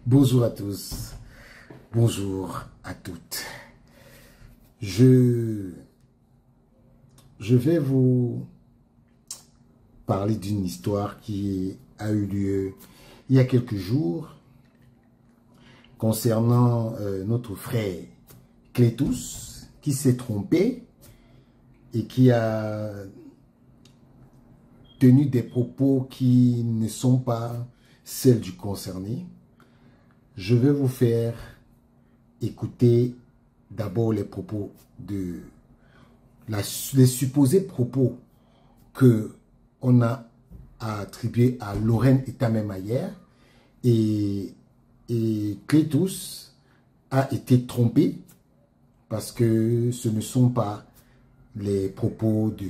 Bonjour à tous, bonjour à toutes. Je vais vous parler d'une histoire qui a eu lieu il y a quelques jours concernant notre frère Clétus qui s'est trompé et qui a tenu des propos qui ne sont pas celles du concerné. Je vais vous faire écouter d'abord les propos les supposés propos que on a attribués à Lorraine Etameh-Mayer et Clétus a été trompé parce que ce ne sont pas les propos de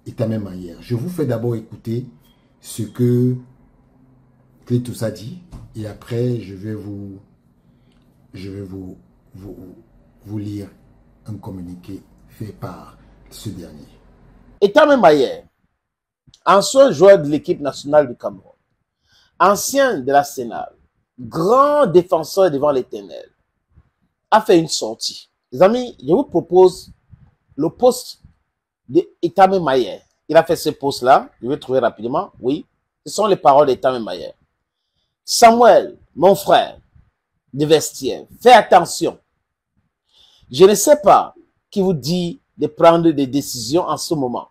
Etameh-Mayer. Je vous fais d'abord écouter ce que Clétus a dit et après je vais vous lire un communiqué fait par ce dernier. Etameh-Mayer, ancien joueur de l'équipe nationale du Cameroun, ancien de l'Arsenal, grand défenseur devant l'Éternel, a fait une sortie. Les amis, je vous propose le post de Etameh-Mayer. Il a fait ce post-là, je vais trouver rapidement. Oui, ce sont les paroles d'Etameh-Mayer. Samuel, mon frère de vestiaire, fais attention. Je ne sais pas qui vous dit de prendre des décisions en ce moment,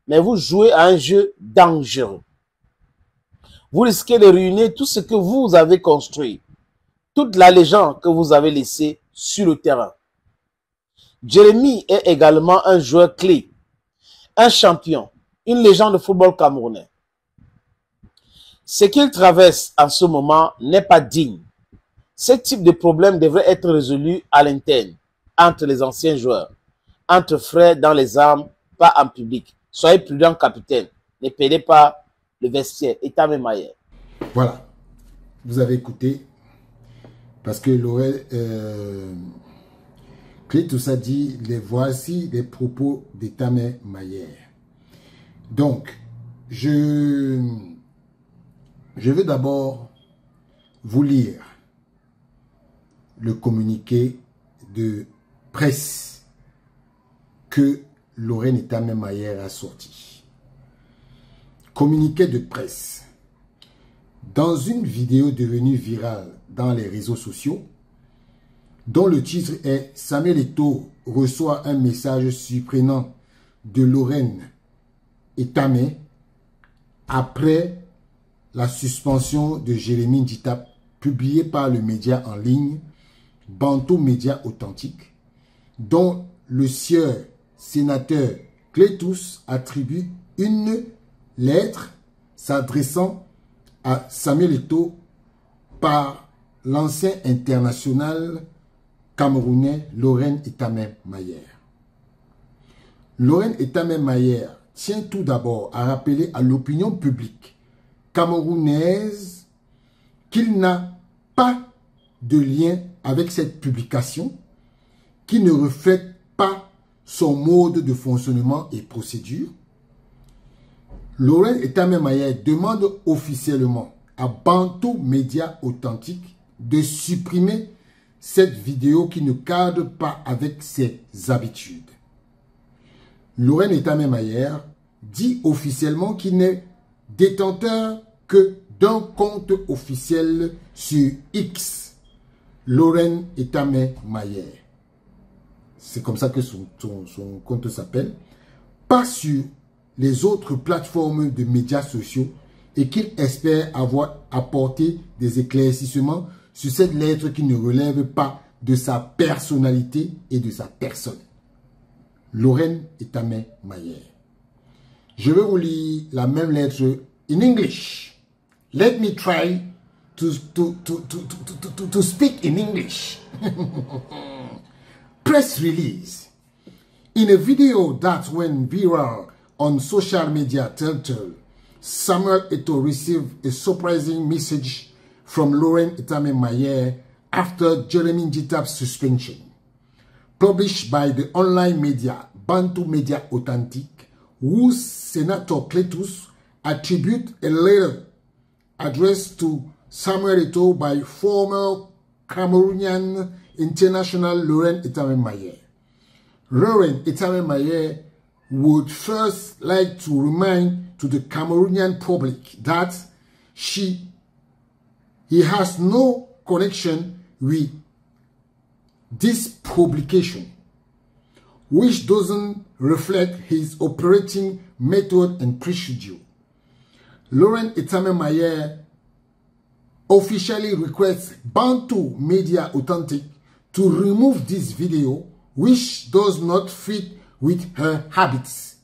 mais vous jouez à un jeu dangereux. Vous risquez de ruiner tout ce que vous avez construit, toute la légende que vous avez laissée sur le terrain. Jérémy est également un joueur clé, un champion, une légende de football camerounais. Ce qu'il traverse en ce moment n'est pas digne. Ce type de problème devrait être résolu à l'interne, entre les anciens joueurs, entre frères dans les armes, pas en public. Soyez prudent, capitaine. Ne perdez pas le vestiaire. Etameh-Mayer. Voilà, vous avez écouté, parce que Clétus a dit, voici les propos d'Etameh-Mayer. Donc, je vais d'abord vous lire le communiqué de presse que Lorraine Etameh-Mayer a sorti. Communiqué de presse. Dans une vidéo devenue virale dans les réseaux sociaux, dont le titre est « Samuel Eto'o reçoit un message surprenant de Lorraine Etameh après la suspension de Jérémy Ndjita, publié par le média en ligne Bantou Média Authentique, dont le sieur sénateur Clétus attribue une lettre s'adressant à Samuel Eto'o par l'ancien international camerounais Lorraine Etameh-Mayer. Lorraine Etameh-Mayer tient tout d'abord à rappeler à l'opinion publique camerounaise qu'il n'a pas de lien avec cette publication, qui ne reflète pas son mode de fonctionnement et procédure. Lorraine Etameh-Mayer demande officiellement à Bantou Média Authentique de supprimer cette vidéo qui ne cadre pas avec ses habitudes. Lorraine Etameh-Mayer dit officiellement qu'il n'est détenteur que d'un compte officiel sur X, Lorraine Etameh-Mayer. C'est comme ça que son compte s'appelle. Pas sur les autres plateformes de médias sociaux et qu'il espère avoir apporté des éclaircissements sur cette lettre qui ne relève pas de sa personnalité et de sa personne. Lorraine Etameh-Mayer. Je vais vous lire la même lettre in English. Let me try to speak in English. Press release. In a video that went viral on social media titled, Samuel Eto'o received a surprising message from Lorraine Etameh-Mayer after Jérémy Ndjita's suspension. Published by the online media Bantou Média Authentique, whose Senator Clétus attribute a letter addressed to Samuel Eto'o by former Cameroonian international Laurent Etame-Mayer. Laurent Etame-Mayer would first like to remind to the Cameroonian public that he has no connection with this publication, which doesn't reflect his operating method and procedure. Laurent Etame-Mayer officially requests Bantu Media Authentic to remove this video, which does not fit with her habits.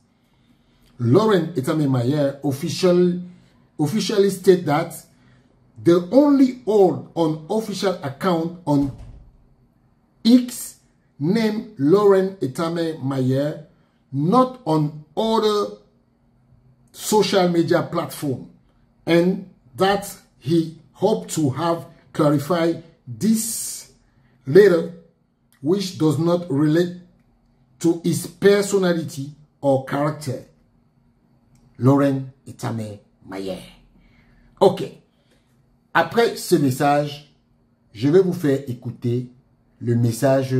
Laurent Etame-Mayer officially stated that the only unofficial account on X named Laurent Etame-Mayer, not on other social media platform, and that he hoped to have clarified this later, which does not relate to his personality or character. Laurent Etame-Mayer. Ok. Après ce message, je vais vous faire écouter le message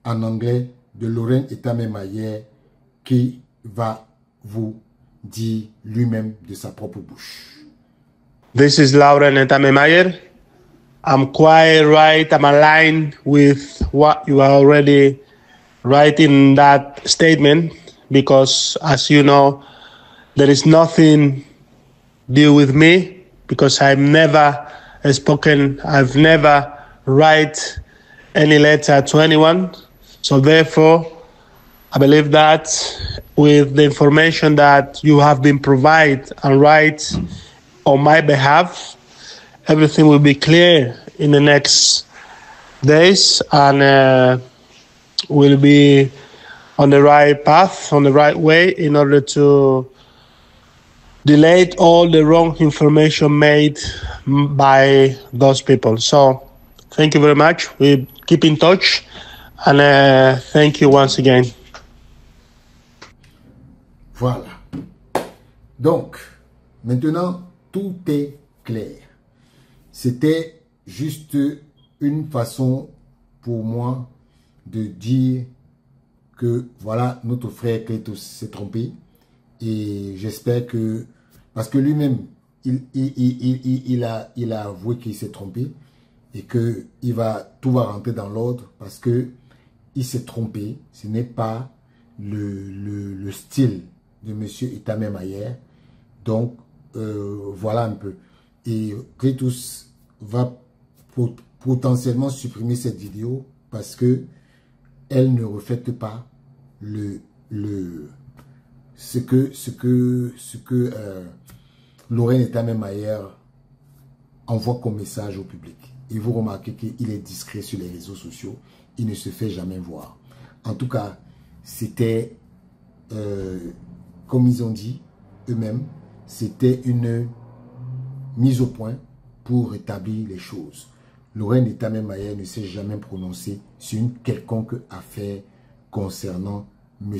en anglais de Laurent Etame-Mayer qui va vous dire lui-même de sa propre bouche. This is Laurent Etame-Mayer. I'm quite right. I'm aligned with what you are already writing in that statement because, as you know, there is nothing due with me because I've never spoken, I've never write any letter to anyone. So therefore, I believe that with the information that you have been provided and write on my behalf, everything will be clear in the next days and will be on the right path, on the right way in order to delete all the wrong information made by those people. So thank you very much. We keep in touch and thank you once again. Voilà. Donc, maintenant, tout est clair. C'était juste une façon pour moi de dire que voilà, notre frère Kletos s'est trompé. Et j'espère que, parce que lui-même, il a avoué qu'il s'est trompé et que tout va rentrer dans l'ordre parce que il s'est trompé. Ce n'est pas le style de M. Etame-Mayer. Donc, voilà un peu. Et Kletos va potentiellement supprimer cette vidéo parce que elle ne reflète pas ce que Laurent Etame-Mayer envoie comme message au public. Et vous remarquez qu'il est discret sur les réseaux sociaux. Il ne se fait jamais voir. En tout cas, c'était, comme ils ont dit eux-mêmes, c'était une mise au point pour rétablir les choses. Laurent Etame-Mayer ne s'est jamais prononcé sur une quelconque affaire concernant M.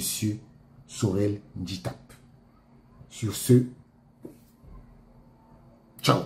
Sorel Njitap. Sur ce, ciao.